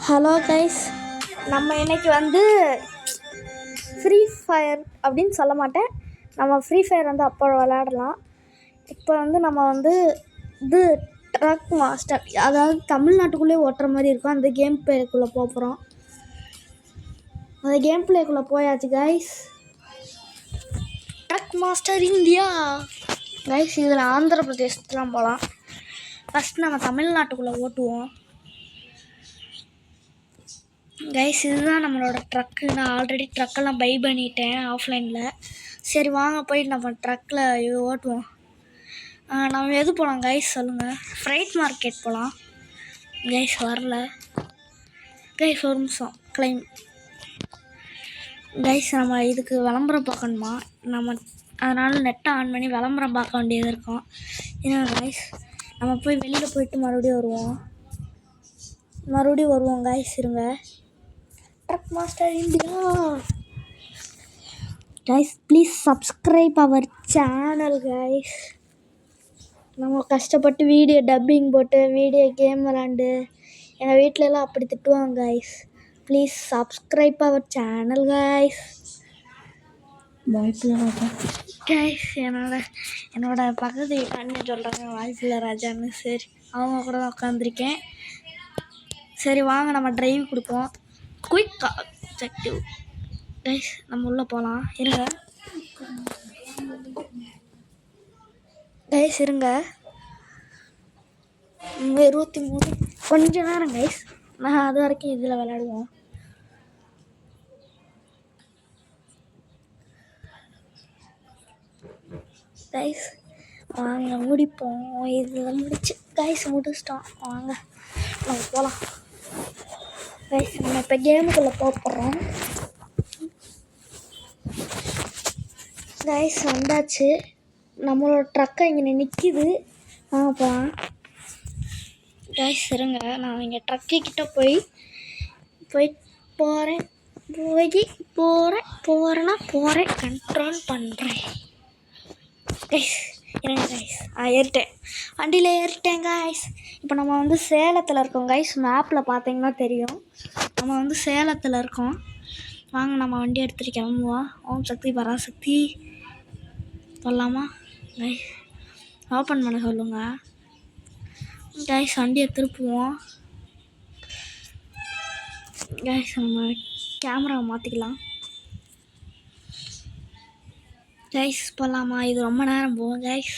Hello guys, நம்ம இன்னைக்கு free fire அப்படின்னு சொல்ல மாட்டேன். நம்ம ஃப்ரீ ஃபயர் அப்போ விளையாடலாம். இப்போ நம்ம இது ட்ரக் மாஸ்டர், அதாவது தமிழ்நாட்டுக்குள்ளே ஓட்டுற மாதிரி இருக்கும். அந்த கேம் பிளேக்குள்ளே போகிறோம். அந்த கேம் பிளேக்குள்ளே போயாச்சு guys. Truck master India guys. இதில் ஆந்திர பிரதேசத்துலாம் போகலாம். ஃபஸ்ட் நம்ம தமிழ்நாட்டுக்குள்ளே ஓட்டுவோம் கைஸ். இதுதான் நம்மளோட ட்ரக்கு. நான் ஆல்ரெடி ட்ரக்கெல்லாம் பை பண்ணிட்டேன் ஆஃப்லைனில். சரி வாங்க போயிட்டு நம்ம ட்ரக்கில் ஓட்டுவோம். நம்ம எது போகலாம் கைஸ் சொல்லுங்கள். ஃப்ரைட் மார்க்கெட் போகலாம் கைஸ். வரல கைஸ், ஒரு நிமிஷம். கிளைம் கைஸ், நம்ம இதுக்கு விளம்பரம் பார்க்கணுமா? நம்ம அதனால் நெட்டை ஆன் பண்ணி விளம்பரம் பார்க்க வேண்டியது இருக்கும். ஏன்னா கைஸ், நம்ம போய் வெளியில் போயிட்டு மறுபடியும் வருவோம் கைஸ். இருங்க. Truck master India guys, please subscribe our channel guys. நம்ம கஷ்டப்பட்டு வீடியோ டப்பிங் போட்டு வீடியோ கேம் விளாண்டு எங்கள் வீட்டிலலாம் அப்படி திட்டுவாங்க guys. Please subscribe our channel guys. Guys, என்னோட பக்கத்து வீட்டான்னு சொல்கிறாங்க வாய்ப்பில் ராஜான்னு. சரி, அவங்க கூட தான் உட்காந்துருக்கேன். சரி வாங்க நம்ம டிரைவ் கொடுப்போம். குயிக் ஆப்ஜெக்டிவ் கைஸ், நம்ம உள்ளே போகலாம். இருங்க கைஸ், இருங்க. 23 கொஞ்ச நேரம் கைஸ். நான் அது வரைக்கும் இதில் விளையாடுவோம். கைஸ் வாங்க முடிப்போம். இதில் முடிச்சு கைஸ் முடிச்சிட்டோம். வாங்க நம்ம போகலாம் கைஸ். நம்ம இப்போ கேமுக்குள்ளே போகிறோம் கைஸ். வந்தாச்சு. நம்மளோட ட்ரக்கை இங்கே நிற்கிது. வாங்க போகலாம் கைஸ். இருங்க, நான் இங்கே ட்ரக்கிட்ட போய் போகிறேன் கண்ட்ரோல் பண்ணுறேன் கைஸ். இருங்க கைஸ். ஏறிட்டேன், வண்டியில் ஏறிட்டேன் கைஸ். இப்போ நம்ம சேலத்தில் இருக்கோம் கைஸ். மேப்பில் பார்த்தீங்கன்னா தெரியும். நம்ம சேலத்தில் இருக்கோம். வாங்க நம்ம வண்டி எடுத்துகிட்டு கிளம்புவோம். ஓம் சக்தி பராசக்தி சொல்லலாமா கைஸ்? ஓப்பன் பண்ண சொல்லுங்கள் கைஸ். வண்டியை திருப்புவோம் கைஸ். நம்ம கேமராவை மாற்றிக்கலாம் கைஸ். போகலாமா? இது ரொம்ப நேரம் போகும் கைஸ்.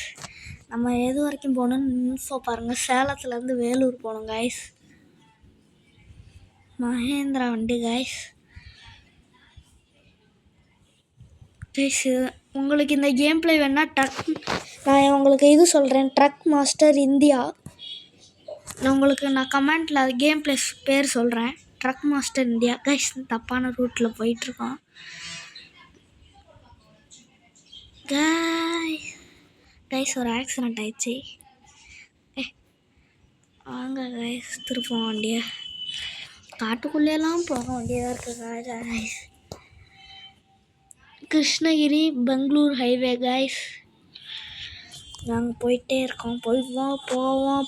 நம்ம எது வரைக்கும் போகணுன்னு இன்ஃபோ பாருங்கள். சேலத்துலேருந்து வேலூர் போகணும் கைஸ். மகேந்திரா வண்டி கைஸ். கைஸ், உங்களுக்கு இந்த கேம் பிளே வேணால் நான் உங்களுக்கு இது சொல்கிறேன். Truck master India. நான் கமெண்ட்டில் அது கேம் பிளே பேர் சொல்கிறேன். Truck master India guys. தப்பான ரூட்டில் போயிட்டுருக்கோம் கைஸ். ஒரு ஆக்சிடெண்ட் ஆயிடுச்சு. வாங்க கைஸ், திருப்போம் வண்டியை. காட்டுக்குள்ளேலாம் போக வேண்டியதாக இருக்குது guys. Krishnagiri Bangalore highway guys. நாங்கள் போயிட்டே இருக்கோம்.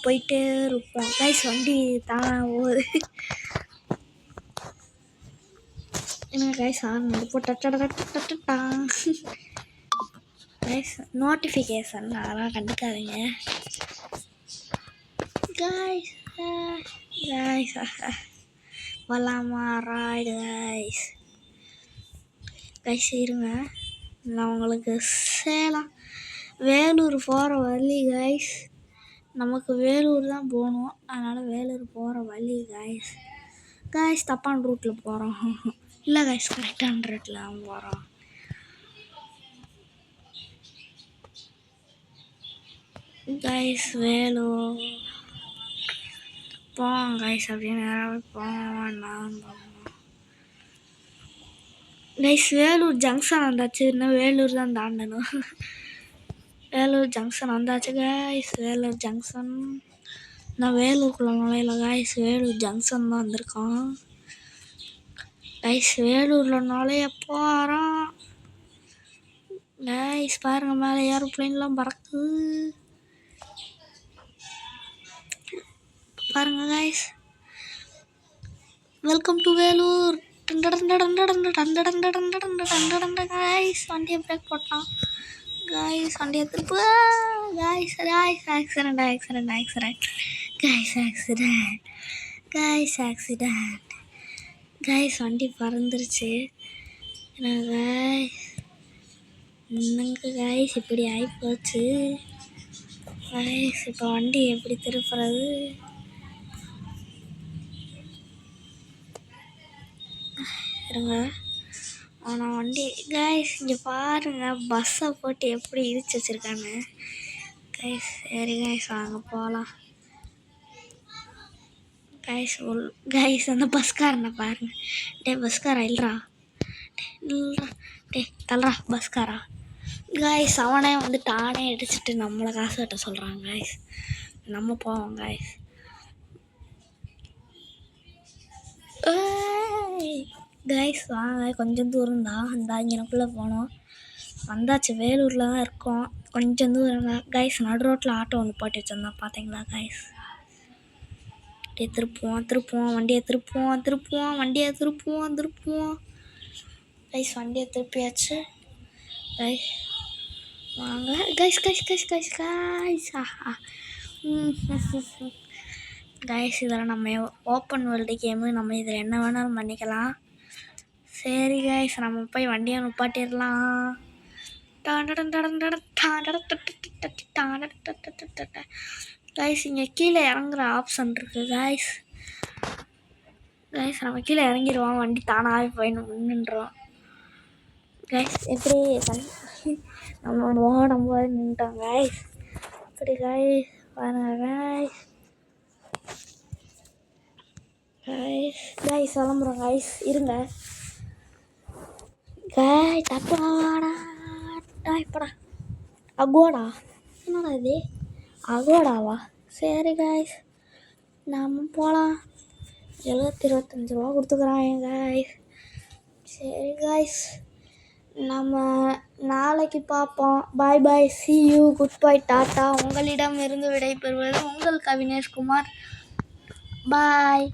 போயிட்டே இருப்போம் கைஸ். வண்டி தான் போகுது. என்ன கைஸ், கைஸ் நோட்டிஃபிகேஷன் அதெல்லாம் கண்டுக்காதீங்க கைஸ். வரலாமா ராய்டு கைஸ்? இருங்க, நான் உங்களுக்கு சேலம் வேலூர் போகிற வழி கைஸ். நமக்கு வேலூர் தான் போகணும். அதனால் வேலூர் போகிற வழி கைஸ். தப்பான ரூட்டில் போகிறோம். இல்லை கைஸ், கரெக்டான ரூட்டில் தான் போகிறோம் கைஸ். வேலூர் போவோம் கைஸ். அப்படின்னு நேராகவே போவோம் கைஸ். வேலூர் ஜங்ஷன் வந்தாச்சு. இன்னும் வேலூர் தான் தாண்டணும். வேலூர் ஜங்ஷன் வந்தாச்சு கைஸ். வேலூர் ஜங்ஷன். நான் வேலூருக்குள்ள நுழையில கைஸ். வேலூர் ஜங்ஷன் தான் வந்திருக்கோம் கைஸ். வேலூரில் நுழைய போகிறோம் கைஸ். பாருங்கள், மேலே ஏரோப்ளைன்லாம் பறக்குது பாருங்கள் guys. Welcome to Vellore. Guys வண்டியை பிரேக் போட்டான். கைஸ் வண்டியை திருப்பு. Guys guys accident accident accident guys accident guys accident guys வண்டி பறந்துருச்சு. கைஸ் என்னங்க கைஸ் இப்படி ஆகிப்போச்சு. கைஸ் இப்போ வண்டி எப்படி திருப்புறது? இருங்க ஆனால் வண்டி கைஸ் இங்கே பாருங்கள் பஸ்ஸை போட்டு எப்படி இடிச்சு வச்சுருக்காங்க கைஸ். சரி கைஸ் வாங்க போகலாம். கைஸ் அந்த பஸ்காரனை பாருங்க. பஸ்காரா இல்லைடா, இல்லைடா, தல்றா பஸ்காரா. கைஸ் அவனே தானே அடிச்சுட்டு நம்மளை காசு கட்ட சொல்கிறாங்க கைஸ். நம்ம போவோம் கைஸ். கைஸ் வாங்க, கொஞ்சம் தூரம் தான் அந்த இங்கனக்குள்ளே போனோம். வந்தாச்சு, வேலூரில் தான் இருக்கோம். கொஞ்சம் தூரம் தான் கைஸ். நடு ரோட்டில் ஆட்டோ போட்டு வச்சுருந்தோம் பார்த்தீங்களா கைஸ். வண்டியை திருப்புவோம் வண்டியை திருப்புவோம் கைஸ். வண்டியை திருப்பியாச்சு கைஸ். வாங்க கைஸ் கைஸ் இதில் நம்ம ஓப்பன் வேர்ல்டு கேமு, நம்ம இதில் என்ன வேணாலும் பண்ணிக்கலாம். சரி கைஸ் நம்ம போய் வண்டியை நிப்பாட்டிடலாம். கைஸ் இங்கே கீழே இறங்குற ஆப்ஷன் இருக்குது கைஸ். நம்ம கீழே இறங்கிடுவோம், வண்டி தானாகவே போய் நின்றுடும் கைஸ். எப்படி நம்ம ஓடும் போது நின்றுட்டோம் கைஸ். அப்படி கைஸ் பாருங்க கைஸ் கிளம்புறோம் கைஸ். இருங்க கைஸ். அப்பாடா இப்படா அகோடா, என்னடா இது அகோடாவா? சரி கைஸ் நம்ம போகலாம். 725 ரூபா கொடுத்துக்குறாங்க கைஸ். சரி கைஸ் நம்ம நாளைக்கு பார்ப்போம். பாய் பாய், see you, good bye, tata. உங்களிடம் இருந்து விடைபெறுவது உங்கள் கவினேஷ்குமார். பாய்.